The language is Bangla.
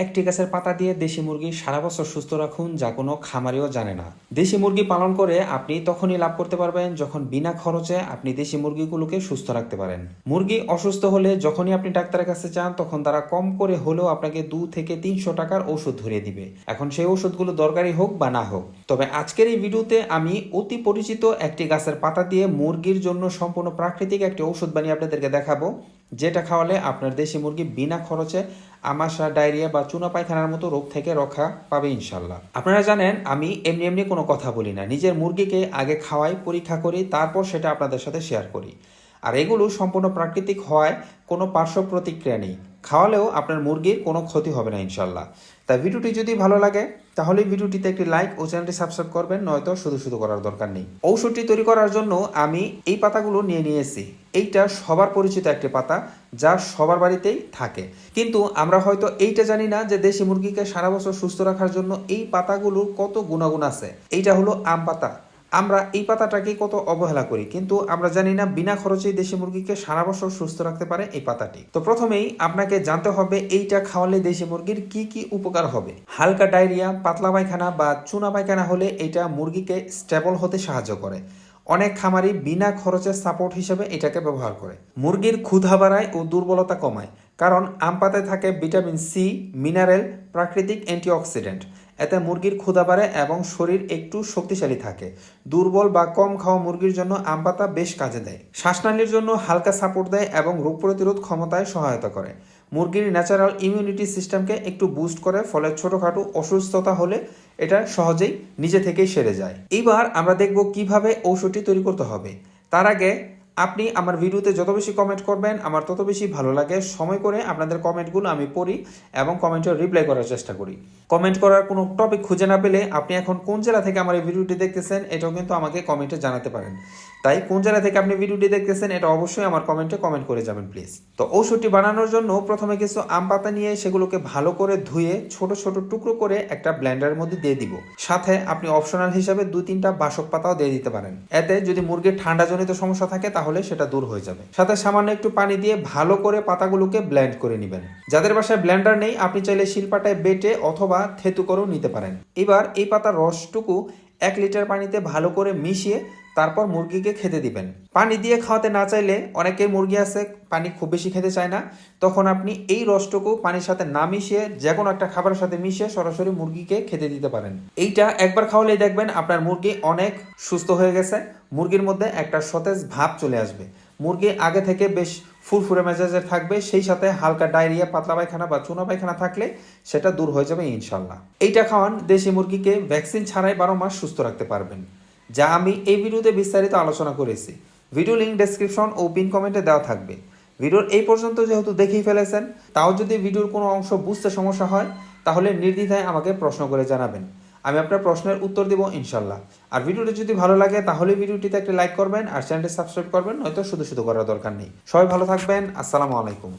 একটি গাছের পাতা দিয়ে দেশি মুরগি সারা বছর সুস্থ রাখুন, যা কোনো খামারিও জানে না। দেশি মুরগি পালন করে আপনি তখনই লাভ করতে পারবেন যখন বিনা খরচে আপনি দেশি মুরগিগুলোকে সুস্থ রাখতে পারেন। মুরগি অসুস্থ হলে যখনই আপনি ডাক্তারের কাছে যান তখন তারা কম করে হলেও আপনাকে 2 থেকে 300 টাকার ওষুধ ধরিয়ে দিবে। এখন সেই ওষুধগুলো দরকারি হোক বা না হোক। তবে আজকের এই ভিডিওতে আমি অতি পরিচিত একটি গাছের পাতা দিয়ে মুরগির জন্য সম্পূর্ণ প্রাকৃতিক একটি ওষুধ বানিয়ে আপনাদেরকে দেখাবো, যেটা খাওয়ালে আপনার দেশি মুরগি বিনা খরচে আমাশা, ডায়রিয়া বা চুনা পায়খানার মতো রোগ থেকে রক্ষা পাবে ইনশাল্লাহ। আপনারা জানেন আমি এমনি এমনি কোনো কথা বলি না, নিজের মুরগিকে আগে খাওয়াই, পরীক্ষা করি, তারপর সেটা আপনাদের সাথে শেয়ার করি। আর এগুলো সম্পূর্ণ প্রাকৃতিক হওয়ায় কোনো পার্শ্ব প্রতিক্রিয়া নেই, খাওয়ালেও আপনার মুরগির কোনো ক্ষতি হবে না ইনশাল্লাহ। তাই ভিডিওটি যদি ভালো লাগে তাহলে ভিডিওটিতে একটি লাইক ও চ্যানেলটি সাবস্ক্রাইব করবেন, নয়তো শুধু শুধু করার দরকার নেই। ঔষধটি তৈরি করার জন্য আমি এই পাতাগুলো নিয়ে নিয়েছি। এইটা সবার পরিচিত একটি পাতা, যা সবার বাড়িতেই থাকে, কিন্তু আমরা হয়তো এইটা জানি না যে দেশি মুরগিকে সারা বছর সুস্থ রাখার জন্য এই পাতাগুলোর কত গুণাগুণ আছে। এইটা হলো আম পাতা। আমরা এই পাতাটাকে কত অবহেলা করি, কিন্তু আমরা জানি না বিনা খরচেই দেশি মুরগিকে সারা বছর সুস্থ রাখতে পারে এই পাতাটি। তো প্রথমেই আপনাকে জানতে হবে এইটা খাওয়ালে দেশি মুরগির কি কি উপকার হবে। হালকা ডায়রিয়া, পাতলা পায়খানা বা চুনা পায়খানা হলে এটা মুরগিকে স্টেবল হতে সাহায্য করে। অনেক খামারি বিনা খরচে সাপোর্ট হিসেবে এটাকে ব্যবহার করে। মুরগির ক্ষুধা বাড়ায় ও দুর্বলতা কমায়, কারণ আম পাতায় থাকে ভিটামিন সি, মিনারেল, প্রাকৃতিক অ্যান্টিঅক্সিডেন্ট। এতে মুরগির ক্ষুধা বাড়ে এবং শরীর একটু শক্তিশালী থাকে। দুর্বল বা কম খাওয়া মুরগির জন্য আম পাতা বেশ কাজে দেয়। শ্বাসনালীর জন্য হালকা সাপোর্ট দেয় এবং রোগ প্রতিরোধ ক্ষমতায় সহায়তা করে। মুরগির ন্যাচারাল ইমিউনিটি সিস্টেমকে একটু বুস্ট করে, ফলে ছোটোখাটো অসুস্থতা হলে এটা সহজেই নিজে থেকেই সেরে যায়। এবার আমরা দেখব কিভাবে ঔষধটি তৈরি করতে হবে। তার আগে আপনি আমার ভিডিওতে যত বেশি কমেন্ট করবেন আমার তত বেশি ভালো লাগে। সময় করে আপনাদের কমেন্টগুলো আমি পড়ি এবং কমেন্টে রিপ্লাই করার চেষ্টা করি। কমেন্ট করার কোনো টপিক খুঁজে না পেলে আপনি এখন কোন জেলা থেকে আমার এই ভিডিওটি দেখতেছেন এটাও কিন্তু আমাকে কমেন্টে জানাতে পারেন। তাই কোন জেলা থেকে আপনি ভিডিওটি দেখতেছেন এটা অবশ্যই আমার কমেন্টে কমেন্ট করে যাবেন প্লিজ। তো ঔষধটি বানানোর জন্য প্রথমে কিছু আম পাতা নিয়ে সেগুলোকে ভালো করে ধুয়ে ছোট ছোট টুকরো করে একটা ব্লেন্ডারের মধ্যে দিয়ে দিব। সাথে আপনি অপশনাল হিসেবে 2-3টা বাসক পাতাও দিয়ে দিতে পারেন। এতে যদি মুরগির ঠান্ডাজনিত সমস্যা থাকে তাহলে সেটা দূর হয়ে যাবে। সাথে সামান্য একটু পানি দিয়ে ভালো করে পাতাগুলোকে ব্লেন্ড করে নেবেন। যাদের বাসায় ব্লেন্ডার নেই আপনি চাইলে শিলপাটায় বেটে অথবা থেতু করেও নিতে পারেন। এবার এই পাতার রসটুকু 1 লিটার পানিতে ভালো করে মিশিয়ে তারপর মুরগিকে খেতে দিবেন। পানি দিয়ে খাওয়াতে না চাইলে অনেকের মুরগি আছে পানি খুব বেশি খেতে চায় না, তখন আপনি এই রসটুকু পানির সাথে না মিশিয়ে যে কোনো একটা খাবারের সাথে মিশিয়ে সরাসরি মুরগিকে খেতে দিতে পারেন। এইটা একবার খাওয়ালেই দেখবেন আপনার মুরগি অনেক সুস্থ হয়ে গেছে। মুরগির মধ্যে একটা সতেজ ভাব চলে আসবে। মুরগি আগে থেকে বেশ ফুরফুরে মেজাজের থাকবে, সেই সাথে হালকা ডায়রিয়া, পাতলা পায়খানা বা চুনা পায়খানা থাকলে সেটা দূর হয়ে যাবে ইনশাল্লাহ। এইটা খাওয়ান দেশি মুরগিকে ভ্যাকসিন ছাড়াই 12 মাস সুস্থ রাখতে পারবেন, যা আমি এই ভিডিওতে বিস্তারিত আলোচনা করেছি। ভিডিও লিঙ্ক ডেসক্রিপশন ও পিন কমেন্টে দেওয়া থাকবে। ভিডিওর এই পর্যন্ত যেহেতু দেখেই ফেলেছেন, তাও যদি ভিডিওর কোনো অংশ বুঝতে সমস্যা হয় তাহলে নির্দ্বিধায় আমাকে প্রশ্ন করে জানাবেন, আমি আপনার প্রশ্নের উত্তর দেব ইনশাল্লাহ। আর ভিডিওটি যদি ভালো লাগে তাহলে ভিডিওটিতে একটা লাইক করবেন আর চ্যানেলটি সাবস্ক্রাইব করবেন, নয়তো শুধু শুধু করার দরকার নেই। সবাই ভালো থাকবেন। আসসালামু আলাইকুম।